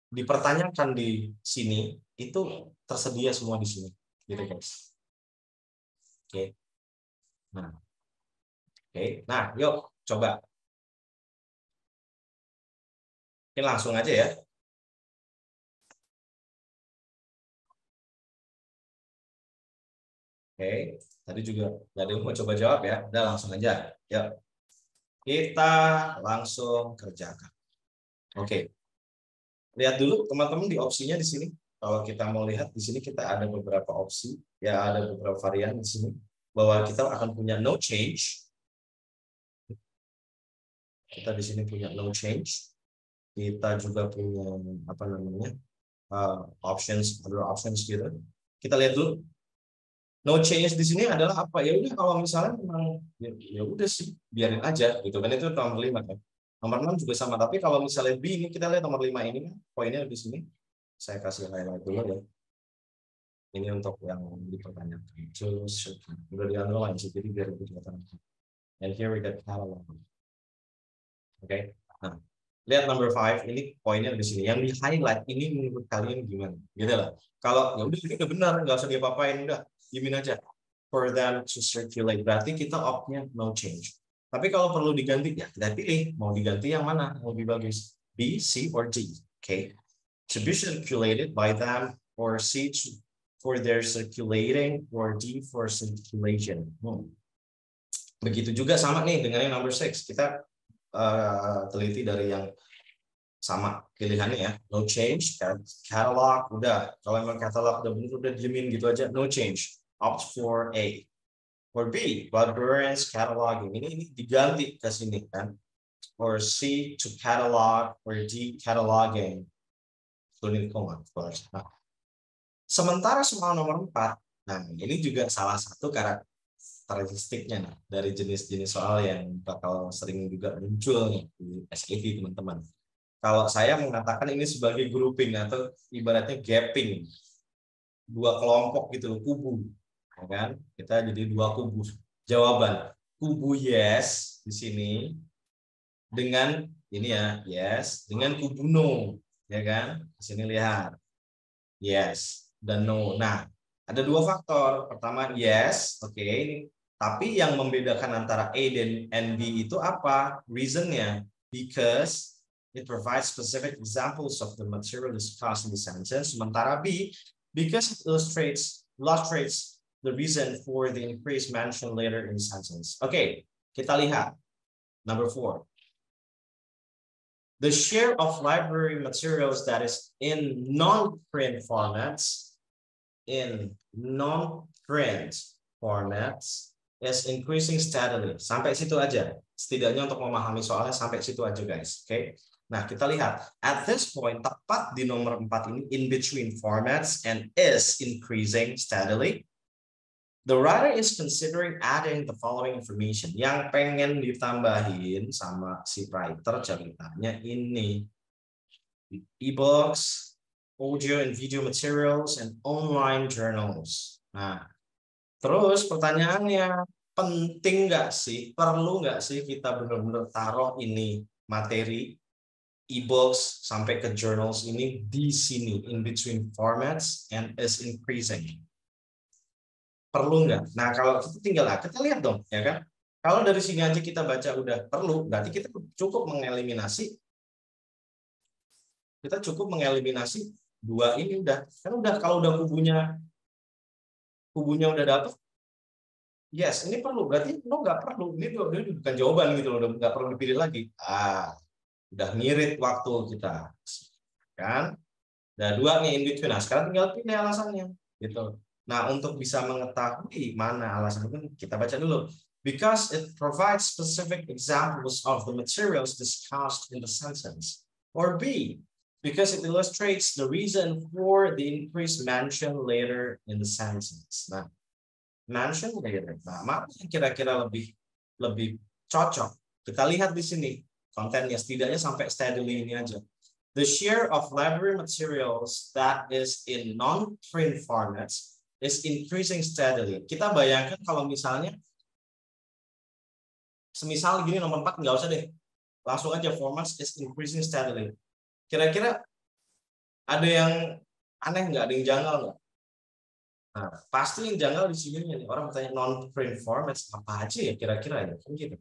dipertanyakan di sini, itu tersedia semua di sini. Gitu, guys. Oke. Nah. Oke. Nah, yuk coba. Ini langsung aja ya. Oke, tadi juga nggak ada yang mau coba jawab ya. Udah langsung aja. Yuk, kita langsung kerjakan. Oke, lihat dulu teman-teman di opsinya di sini. Kalau kita mau lihat di sini kita ada beberapa opsi, ya ada beberapa varian di sini. Bahwa kita akan punya no change. Kita di sini punya no change. Kita juga punya apa namanya options, other options gitu. Kita lihat dulu. No change di sini adalah apa? Ya udah kalau misalnya memang ya udah sih biarin aja gitu kan, itu nomor 5 kan. Nomor 6 juga sama, tapi kalau misalnya B ini kita lihat nomor 5 ini kan poinnya di sini. Saya kasih highlight dulu ya. Ini untuk yang dipertanyakan. Choose udah di underline sih, jadi biar lebih kelihatan. And here we got catalog. Oke. Nah, lihat number 5 ini poinnya di sini. Yang di highlight ini menurut kalian gimana? Gitu lah. Kalau ya udah ini udah benar, nggak usah diapa-apain, udah dimin aja. For them to circulate, berarti kita opt-nya no change. Tapi kalau perlu diganti ya kita pilih mau diganti yang mana yang lebih bagus, B, C, or D. Okay. To be circulated by them, or C for their circulating, or D for circulation. Begitu juga sama nih dengan yang number 6. Kita teliti dari yang sama pilihannya ya. No change, catalog, udah. Kalau emang catalog udah bener, udah diemin gitu aja. No change. Opt for A. Or B, librarians cataloging. Ini diganti ke sini kan. Or C, to catalog, or D, cataloging. Of course. Nah, sementara soal nomor 4, nah ini juga salah satu karakteristiknya nih, dari jenis-jenis soal yang bakal sering juga muncul nih di SAT teman-teman. Kalau saya mengatakan ini sebagai grouping atau ibaratnya gapping, dua kelompok gitu, kubu, ya kan? Kita jadi dua kubu. Jawaban kubu yes di sini dengan ini ya yes dengan kubu no, ya kan? Di sini lihat yes dan no. Nah, ada dua faktor. Pertama yes, oke. Tapi yang membedakan antara A dan B itu apa? Reasonnya, because it provides specific examples of the material discussed in the sentence. Sementara B, because it illustrates the reason for the increase mentioned later in the sentence. Oke, kita lihat. Number 4. The share of library materials that is in non-print formats is increasing steadily. Sampai situ aja. Setidaknya untuk memahami soalnya sampai situ aja guys. Oke. Okay? Nah, kita lihat at this point tepat di nomor 4 ini in between formats and is increasing steadily. The writer is considering adding the following information. Yang pengen ditambahin sama si writer ceritanya ini. E-books, audio and video materials, and online journals. Nah, terus pertanyaannya, penting nggak sih, perlu nggak sih kita benar-benar taruh ini materi e-books sampai ke journals ini di sini, in between formats and is increasing. Perlu nggak? Nah, kalau kita kita lihat dong, ya kan? Kalau dari sini aja kita baca udah perlu, berarti kita cukup mengeliminasi dua ini udah. Kan udah kalau udah kubunya udah dapet, yes, ini perlu. Berarti lo nggak perlu. Ini bukan jawaban gitu loh, udah nggak perlu dipilih lagi. Udah ngirit waktu kita, kan? Nah, dua nih in between. Nah, sekarang tinggal pilih alasannya, gitu. Nah, untuk bisa mengetahui mana alasannya, kita baca dulu. Because it provides specific examples of the materials discussed in the sentence. Or B, because it illustrates the reason for the increase mentioned later in the sentence. Nah, mentioned later. Nah, mana yang kira-kira lebih cocok? Kita lihat di sini kontennya, setidaknya sampai steadily ini aja. The share of library materials that is in non-print formats is increasing steadily. Kita bayangkan kalau misalnya, semisal gini nomor 4 nggak usah deh, langsung aja formats is increasing steadily. Kira-kira ada yang aneh nggak, ada yang janggal nggak? Nah, pasti yang janggal di sini nih, orang bertanya non-print formats apa aja ya kira-kira ya, kan gitu,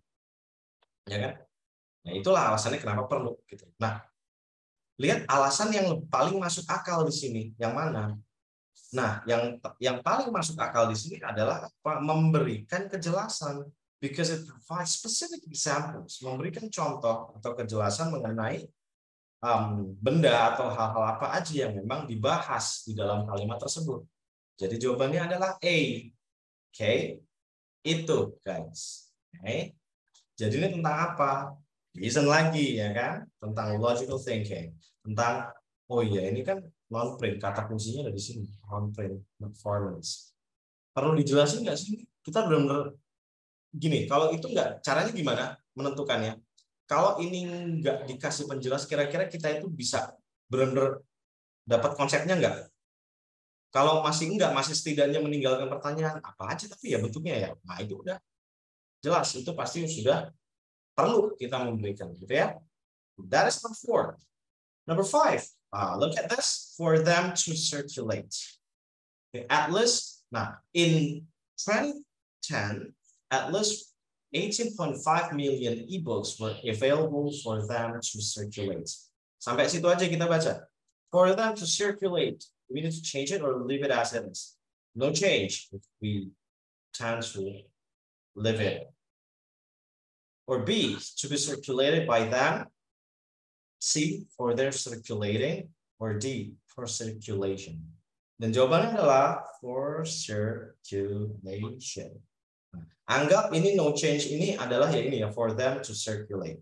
ya kan? Nah, itulah alasannya kenapa perlu gitu. Nah, lihat alasan yang paling masuk akal di sini yang mana? Nah, yang paling masuk akal di sini adalah memberikan kejelasan, because it provides specific examples, memberikan contoh atau kejelasan mengenai benda atau hal-hal apa aja yang memang dibahas di dalam kalimat tersebut. Jadi jawabannya adalah A. Oke, itu guys. Oke. Jadi ini tentang apa? Reason lagi ya kan? Tentang logical thinking, tentang oh iya ini kan non-print, kata kuncinya ada di sini, non-print performance. Perlu dijelasin nggak sih? Kita benar-benar gini, kalau itu nggak, caranya gimana menentukannya? Kalau ini nggak dikasih penjelas, kira-kira kita itu bisa benar-benar dapat konsepnya nggak? Kalau masih enggak, masih setidaknya meninggalkan pertanyaan apa aja, tapi ya bentuknya ya, nah itu udah jelas, itu pasti sudah perlu kita memberikan, gitu ya. That is number 4. Number 5, look at this, for them to circulate. Okay, at least, nah, in 2010, at least 18.5 million ebooks were available for them to circulate. Sampai situ aja kita baca. For them to circulate, we need to change it or leave it as it is. No change. We tend to leave it. Or B, to be circulated by them. C, for their circulating. Or D, for circulation. Dan jawabannya adalah for circulation. Anggap ini no change ini adalah ya ini ya, for them to circulate.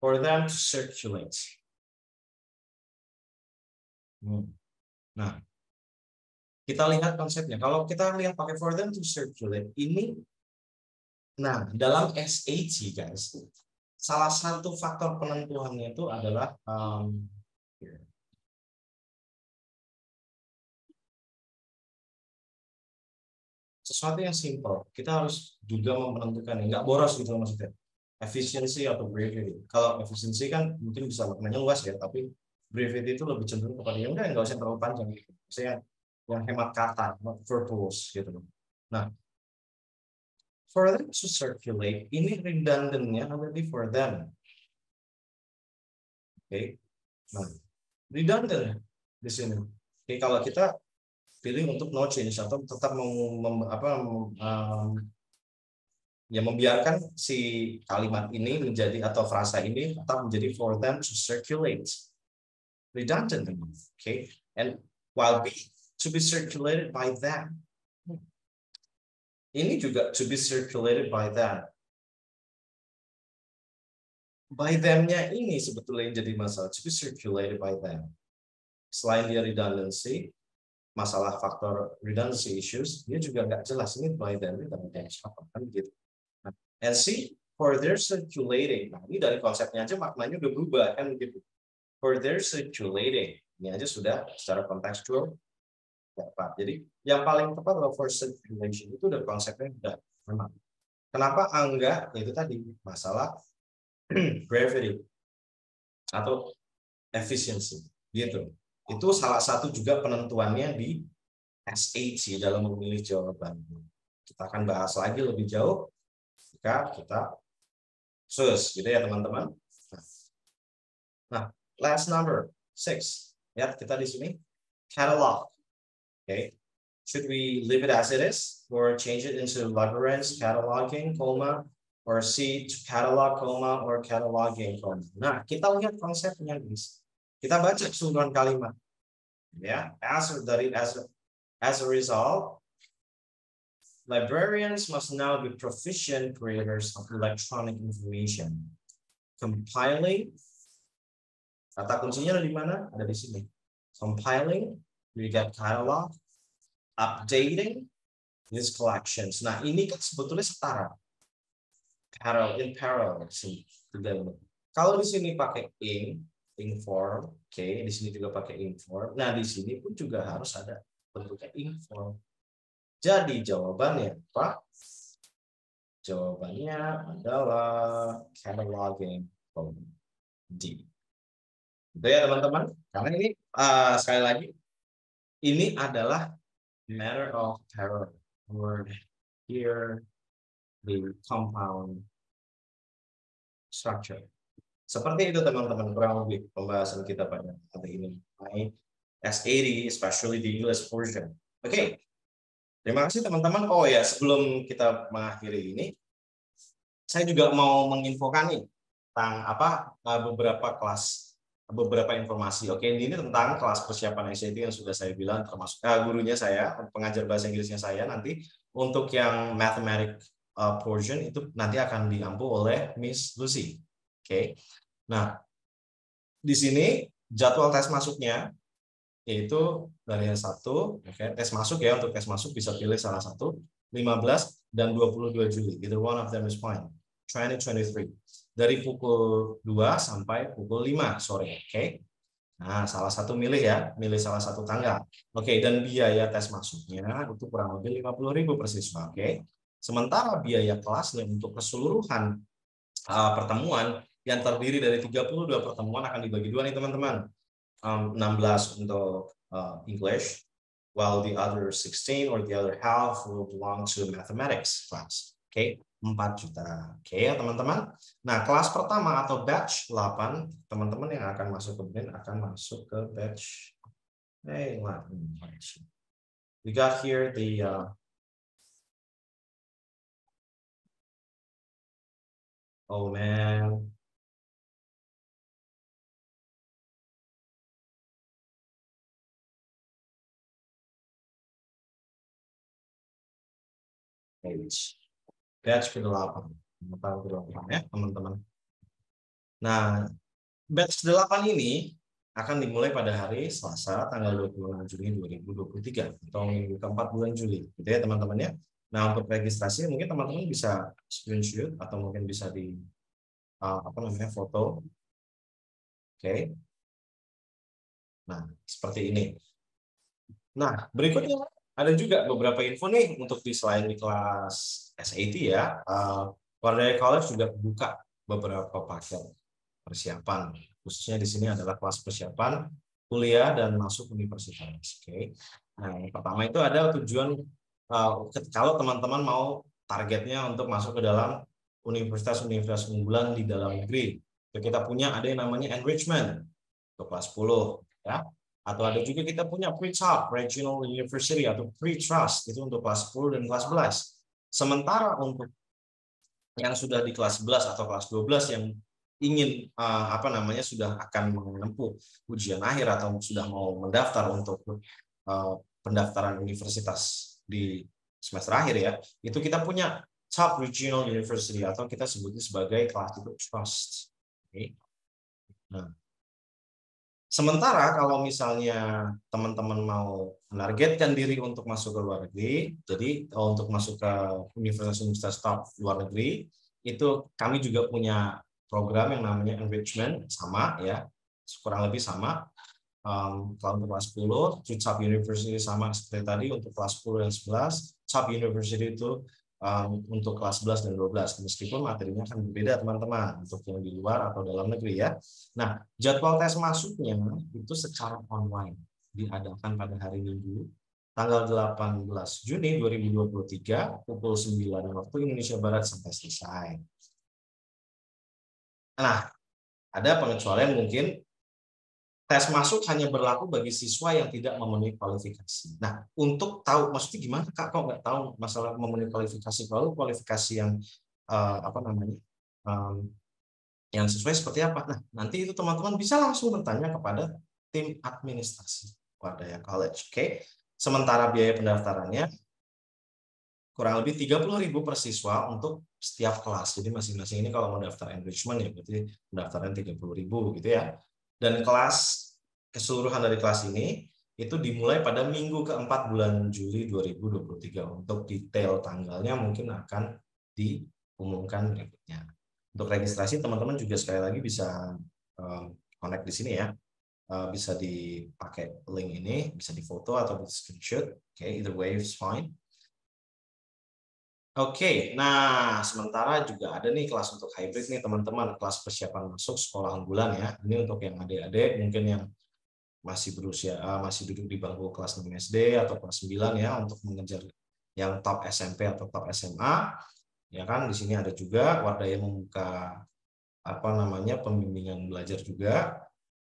For them to circulate. Nah, kita lihat konsepnya. Kalau kita lihat pakai for them to circulate, ini, nah, dalam SAT, guys, salah satu faktor penentuannya itu adalah sesuatu yang simple. Kita harus juga menentukan, nggak boros gitu maksudnya. Efficiency atau brevity. Kalau efficiency kan mungkin bisa maknanya luas ya, tapi brevity itu lebih cenderung kepada yang nggak usah terlalu panjang gitu. Misalnya yang hemat kata, verbose gitu. Nah, for them to circulate, ini redundant-nya already for them. Oke. Nah, redundant di sini. Oke, kalau kita pilih untuk no change atau tetap ya membiarkan si kalimat ini menjadi atau frasa ini tetap menjadi for them to circulate. Redundant, okay? And while B, to be circulated by them. Ini juga to be circulated by them. By them-nya ini sebetulnya yang jadi masalah, to be circulated by them. Selain dia redundancy, masalah faktor redundancy issues, dia juga nggak jelas ini by them ini tentang siapa kan gitu. And C, for their circulating. Nah, ini dari konsepnya aja maknanya udah berubah kan gitu. For their circulating. Ini aja sudah secara kontekstual tepat. Jadi yang paling tepat adalah for circulation, itu udah konsepnya udah memang. Kenapa enggak? Itu tadi masalah brevity atau efficiency gitu. Itu salah satu juga penentuannya di SAT dalam memilih jawaban. Kita akan bahas lagi lebih jauh jika kita sus gitu ya teman-teman. Nah, last number 6. Ya, kita di sini catalog. Okay. Should we leave it as it is or change it into Lagrange cataloging, comma, or C to catalog, comma, or cataloging, comma. Nah, kita lihat konsepnya, guys. Kita baca keseluruhan kalimat. Ya, as a result, librarians must now be proficient creators of electronic information. Compiling, kata kuncinya ada di mana? Ada di sini. Compiling, we get catalog, updating these collections. Nah, ini kan sebetulnya setara. In parallel sih. Kalau di sini pakai inform, oke, di sini juga pakai inform. Nah, di sini pun juga harus ada bentuknya inform. Jadi jawabannya apa? Jawabannya adalah cataloging D. Itu ya teman-teman. Karena ini sekali lagi ini adalah matter of terror. Or here the compound structure. Seperti itu teman-teman, kurang lebih pembahasan kita pada hari ini. S80, especially the English version. Oke. Terima kasih teman-teman. Oh ya, sebelum kita mengakhiri ini, saya juga mau menginfokan nih tentang beberapa informasi. Oke, ini tentang kelas persiapan SAT yang sudah saya bilang, termasuk gurunya saya, pengajar bahasa Inggrisnya saya. Nanti untuk yang mathematics portion itu nanti akan diampu oleh Miss Lucy. Oke. Nah, di sini jadwal tes masuknya yaitu dari 1, oke, tes masuk ya, untuk tes masuk bisa pilih salah satu, 15 dan 22 Juli. Either one of them is fine. 2023. Dari pukul 2 sampai pukul 5 sore, oke. Nah, salah satu milih ya, milih salah satu tanggal. Oke, dan biaya tes masuknya itu kurang lebih 50.000 per siswa, oke. Sementara biaya kelasnya untuk keseluruhan pertemuan yang terdiri dari 32 pertemuan akan dibagi dua nih teman-teman. 16 untuk English, while the other 16 or the other half will belong to mathematics class. Oke, 4 juta. Oke ya teman-teman. Nah, kelas pertama atau batch 8, teman-teman yang akan masuk ke BRIN akan masuk ke batch. We got here the oh man. Batch ke-8. Ya, teman-teman. Nah, batch 8 ini akan dimulai pada hari Selasa tanggal 26 Juni 2023 atau minggu keempat bulan Juli, gitu ya teman-teman ya. Nah, untuk registrasi mungkin teman-teman bisa screenshot atau mungkin bisa di foto. Oke. Nah, seperti ini. Nah, berikutnya ada juga beberapa info nih untuk selain di kelas SAT ya. Wardaya College juga buka beberapa paket persiapan. Khususnya di sini adalah kelas persiapan kuliah dan masuk universitas. Oke. Nah, yang pertama itu ada tujuan kalau teman-teman mau targetnya untuk masuk ke dalam universitas-universitas unggulan di dalam negeri. Kita punya ada yang namanya enrichment untuk kelas 10 ya. Atau ada juga kita punya pre-top regional university atau pre-trust itu untuk kelas 10 dan kelas 11. Sementara untuk yang sudah di kelas 11 atau kelas 12 yang ingin sudah akan menempuh ujian akhir atau sudah mau mendaftar untuk pendaftaran universitas di semester akhir ya, itu kita punya top regional university atau kita sebutnya sebagai kelas itu trust. Okay. Nah, sementara kalau misalnya teman-teman mau menargetkan diri untuk masuk ke luar negeri, jadi untuk masuk ke universitas-universitas top luar negeri, itu kami juga punya program yang namanya enrichment, sama ya, kurang lebih sama. Kalau untuk kelas 10, top university sama seperti tadi, untuk kelas 10 dan 11, top university itu untuk kelas 11 dan 12, meskipun materinya akan berbeda teman-teman untuk yang di luar atau dalam negeri ya. Nah, jadwal tes masuknya itu secara online diadakan pada hari Minggu tanggal 18 Juni 2023 pukul 9 waktu Indonesia Barat sampai selesai. Nah, ada pengecualian mungkin tes masuk hanya berlaku bagi siswa yang tidak memenuhi kualifikasi. Nah, untuk tahu maksudnya gimana Kak, kok nggak tahu masalah memenuhi kualifikasi, kalau kualifikasi yang yang sesuai seperti apa? Nah, nanti itu teman-teman bisa langsung bertanya kepada tim administrasi Wardaya College. Oke. Sementara biaya pendaftarannya kurang lebih 30.000 per siswa untuk setiap kelas. Jadi masing-masing ini kalau mau daftar enrichment ya berarti pendaftaran 30.000 gitu ya. Dan kelas keseluruhan dari kelas ini itu dimulai pada minggu keempat bulan Juli 2023. Untuk detail tanggalnya mungkin akan diumumkan berikutnya. Untuk registrasi teman-teman juga sekali lagi bisa connect di sini ya. Bisa dipakai link ini, bisa difoto atau di screenshot. Oke, either way is fine. Oke, nah sementara juga ada nih kelas untuk hybrid nih teman-teman, kelas persiapan masuk sekolah unggulan ya. Ini untuk yang adik-adik mungkin yang masih berusia masih duduk di bangku kelas 6 SD atau kelas 9 ya, untuk mengejar yang top SMP atau top SMA. Ya kan, di sini ada juga Wardaya membuka pembimbingan belajar juga.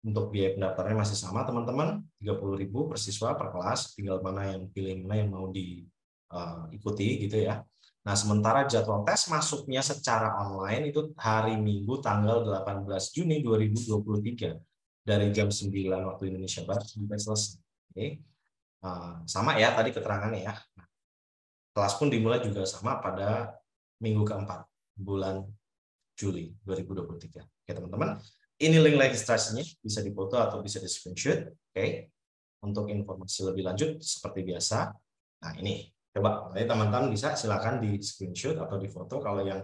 Untuk biaya pendaftarannya masih sama teman-teman, 30.000 per siswa per kelas, tinggal pilih mana yang mau diikuti gitu ya. Nah, sementara jadwal tes masuknya secara online itu hari Minggu tanggal 18 Juni 2023 dari jam 9 waktu Indonesia Barat sampai selesai. Oke. Sama ya tadi keterangannya ya. Nah, kelas pun dimulai juga sama pada minggu keempat bulan Juli 2023. Oke teman-teman, ini link registrasinya, bisa difoto atau bisa di screenshot. Oke. untuk informasi lebih lanjut seperti biasa. Nah, ini coba nanti teman-teman bisa silakan di screenshot atau di foto kalau yang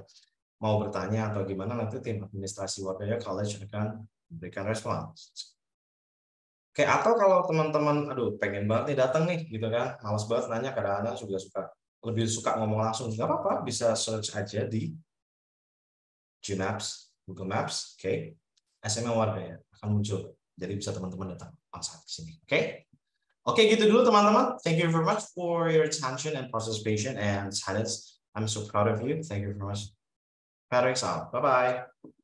mau bertanya atau gimana, nanti tim administrasi Warkaya College akan memberikan respons. Oke, atau kalau teman-teman aduh pengen banget nih datang nih gitu kan, malas banget nanya, kadang-kadang juga lebih suka ngomong langsung, nggak apa-apa, bisa search aja di Gmaps, Google Maps, oke, SMA Warkaya akan muncul, jadi bisa teman-teman datang langsung ke sini. Oke, gitu dulu teman-teman. Thank you very much for your attention and participation and silence. I'm so proud of you. Thank you very much. Patrick's out. Bye-bye.